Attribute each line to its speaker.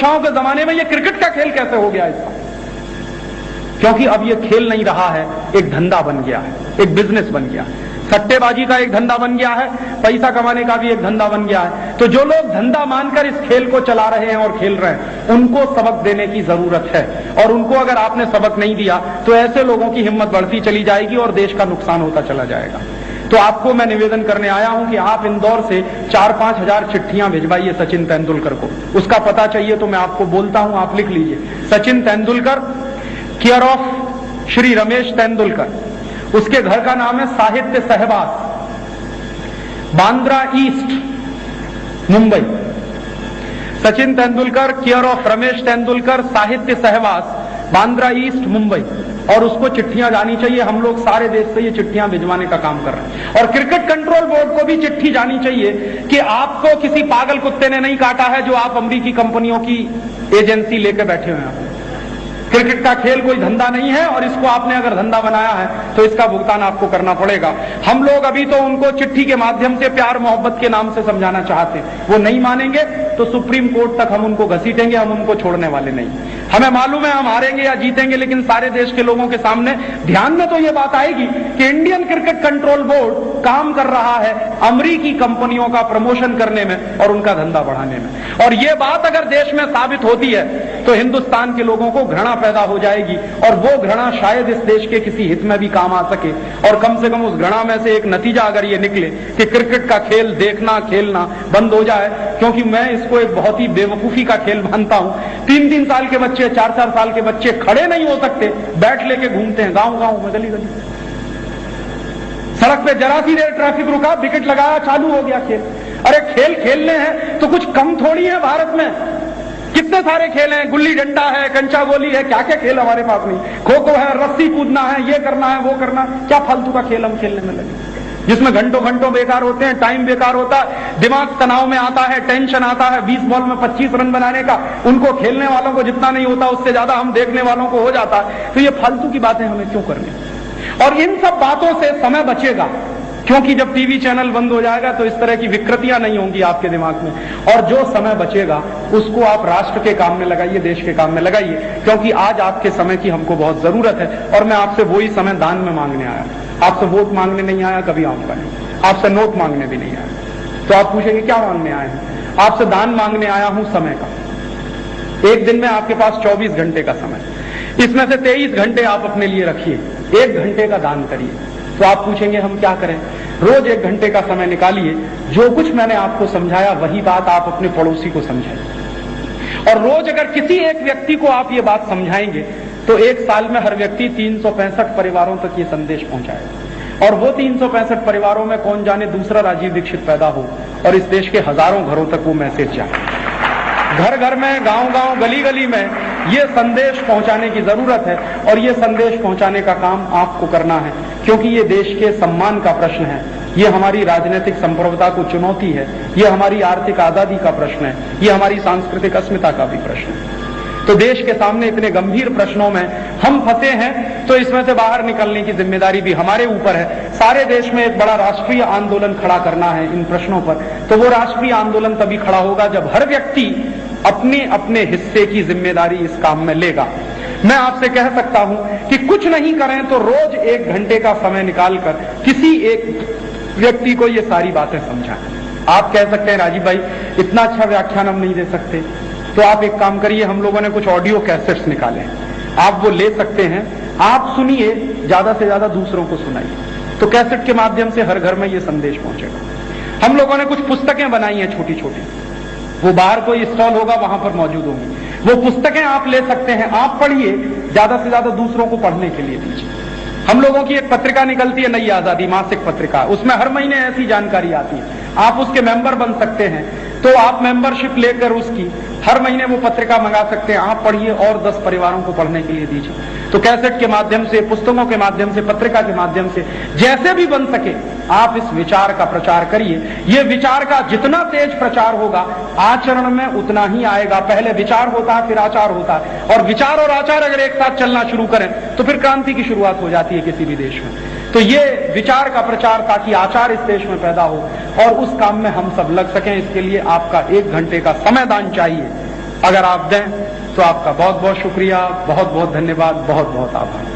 Speaker 1: परीक्षाओं के जमाने में ये क्रिकेट का खेल कैसे हो गया इसका? क्योंकि अब ये खेल नहीं रहा है, एक धंधा बन गया है, एक बिजनेस बन गया है। सट्टेबाजी का एक धंधा बन गया है, पैसा कमाने का भी एक धंधा बन गया है। तो जो लोग धंधा मानकर इस खेल को चला रहे हैं और खेल रहे हैं, उनको सबक देने की जरूरत है। और उनको अगर आपने सबक नहीं दिया तो ऐसे लोगों की हिम्मत बढ़ती चली जाएगी और देश का नुकसान होता चला जाएगा। तो आपको मैं निवेदन करने आया हूं कि आप इंदौर से 4-5 हजार चिट्ठियां भिजवाइए सचिन तेंदुलकर को। उसका पता चाहिए तो मैं आपको बोलता हूं, आप लिख लीजिए। सचिन तेंदुलकर, केयर ऑफ श्री रमेश तेंदुलकर, उसके घर का नाम है साहित्य सहवास, Bandra east, Mumbai. Sachin Tendulkar, care of Ramesh Tendulkar, साहित्य सहवास, बांद्रा ईस्ट, मुंबई। और उसको चिट्ठियां जानी चाहिए। हम लोग सारे देश से ये चिट्ठियां भिजवाने का काम कर रहे हैं। और क्रिकेट कंट्रोल बोर्ड को भी चिट्ठी जानी चाहिए कि आपको किसी पागल कुत्ते ने नहीं काटा है जो आप अमेरिकी कंपनियों की एजेंसी लेकर बैठे हुए हैं। क्रिकेट का खेल कोई धंधा नहीं है और इसको आपने अगर धंधा बनाया है तो इसका भुगतान आपको करना पड़ेगा। हम लोग अभी तो उनको चिट्ठी के माध्यम से प्यार मोहब्बत के नाम से समझाना चाहते हैं, वो नहीं मानेंगे तो सुप्रीम कोर्ट तक हम उनको घसीटेंगे, हम उनको छोड़ने वाले नहीं। हमें मालूम है हम हारेंगे या जीतेंगे, लेकिन सारे देश के लोगों के सामने ध्यान में तो ये बात आएगी कि इंडियन क्रिकेट कंट्रोल बोर्ड काम कर रहा है अमेरिकी कंपनियों का प्रमोशन करने में और उनका धंधा बढ़ाने में। और ये बात अगर देश में साबित होती है तो हिंदुस्तान के लोगों को घृणा पैदा हो जाएगी और वो घृणा शायद इस देश के किसी हित में भी काम आ सके। और कम से कम उस घृणा में से एक नतीजा अगर ये निकले कि क्रिकेट का खेल देखना खेलना बंद हो जाए, क्योंकि मैं इसको एक बहुत ही बेवकूफी का खेल मानता हूं। 3-3 साल के बच्चे, 4-4 साल के बच्चे खड़े नहीं हो सकते, बैट लेके घूमते हैं गांव गांव में, गली गली। सड़क पे जरा सी देर ट्रैफिक रुका, विकेट लगाया, चालू हो गया खेल। अरे खेल खेलने हैं तो कुछ कम थोड़ी है भारत में। कितने सारे खेल हैं, गुल्ली डंडा है, कंचा गोली है, क्या क्या खेल हमारे पास नहीं। खो खो है, रस्सी कूदना है, ये करना है, वो करना। क्या फालतू का खेल हम खेलने में लगे जिसमें घंटों घंटों बेकार होते हैं, टाइम बेकार होता है, दिमाग तनाव में आता है, टेंशन आता है। 20 बॉल में 25 रन बनाने का उनको खेलने वालों को जितना नहीं होता उससे ज्यादा हम देखने वालों को हो जाता है। तो ये फालतू की बातें हमें क्यों करनी। और इन सब बातों से समय बचेगा, क्योंकि जब टीवी चैनल बंद हो जाएगा तो इस तरह की विकृतियां नहीं होंगी आपके दिमाग में। और जो समय बचेगा उसको आप राष्ट्र के काम में लगाइए, देश के काम में लगाइए, क्योंकि आज आपके समय की हमको बहुत जरूरत है। और मैं आपसे वही समय दान में मांगने आया, आपसे वोट मांगने नहीं आया, कभी आऊंगा नहीं, आपसे नोट मांगने भी नहीं आया। तो आप पूछेंगे क्या मांगने आए हैं? आपसे दान मांगने आया हूं समय का। एक दिन में आपके पास 24 घंटे का समय, इसमें से 23 घंटे आप अपने लिए रखिए, 1 घंटे का दान करिए। तो आप पूछेंगे हम क्या करें? रोज 1 घंटे का समय निकालिए, जो कुछ मैंने आपको समझाया वही बात आप अपने पड़ोसी को समझाइए। और रोज अगर किसी एक व्यक्ति को आप ये बात समझाएंगे तो 1 साल में हर व्यक्ति 365 परिवारों तक ये संदेश पहुंचाएगा। और वो 365 परिवारों में कौन जाने दूसरा राजीव दीक्षित पैदा हो और इस देश के हजारों घरों तक वो मैसेज जाए। घर घर में, गांव गांव, गली गली में ये संदेश पहुंचाने की जरूरत है। और ये संदेश पहुंचाने का काम आपको करना है, क्योंकि ये देश के सम्मान का प्रश्न है, ये हमारी राजनीतिक संप्रभुता को चुनौती है, ये हमारी आर्थिक आजादी का प्रश्न है, ये हमारी सांस्कृतिक अस्मिता का भी प्रश्न है। तो देश के सामने इतने गंभीर प्रश्नों में हम फंसे हैं, तो इसमें से बाहर निकलने की जिम्मेदारी भी हमारे ऊपर है। सारे देश में एक बड़ा राष्ट्रीय आंदोलन खड़ा करना है इन प्रश्नों पर। तो वो राष्ट्रीय आंदोलन तभी खड़ा होगा जब हर व्यक्ति अपने अपने हिस्से की जिम्मेदारी इस काम में लेगा। मैं आपसे कह सकता हूं कि कुछ नहीं करें तो रोज 1 घंटे का समय निकालकर किसी एक व्यक्ति को ये सारी बातें समझाएं। आप कह सकते हैं राजीव भाई इतना अच्छा व्याख्यान हम नहीं दे सकते, तो आप एक काम करिए, हम लोगों ने कुछ ऑडियो कैसेट्स निकाले, आप वो ले सकते हैं, आप सुनिए, ज्यादा से ज्यादा दूसरों को सुनाइए। तो कैसेट के माध्यम से हर घर में ये संदेश पहुंचेगा। हम लोगों ने कुछ पुस्तकें बनाई हैं छोटी छोटी, वो बाहर कोई स्टॉल होगा वहां पर मौजूद होंगी, वो पुस्तकें आप ले सकते हैं, आप पढ़िए, ज्यादा से ज्यादा दूसरों को पढ़ने के लिए दीजिए। हम लोगों की एक पत्रिका निकलती है नई आजादी, मासिक पत्रिका, उसमें हर महीने ऐसी जानकारी आती है, आप उसके मेंबर बन सकते हैं। तो आप मेंबरशिप लेकर उसकी हर महीने वो पत्रिका मंगा सकते हैं, आप पढ़िए और 10 परिवारों को पढ़ने के लिए दीजिए। तो कैसेट के माध्यम से, पुस्तकों के माध्यम से, पत्रिका के माध्यम से, जैसे भी बन सके आप इस विचार का प्रचार करिए। ये विचार का जितना तेज प्रचार होगा आचरण में उतना ही आएगा। पहले विचार होता है फिर आचार होता है, और विचार और आचार अगर एक साथ चलना शुरू करें तो फिर क्रांति की शुरुआत हो जाती है किसी भी देश में। तो ये विचार का प्रचार ताकि आचार इस देश में पैदा हो और उस काम में हम सब लग सकें, इसके लिए आपका 1 घंटे का समय दान चाहिए। अगर आप दें तो आपका बहुत बहुत शुक्रिया, बहुत बहुत धन्यवाद, बहुत बहुत आभार।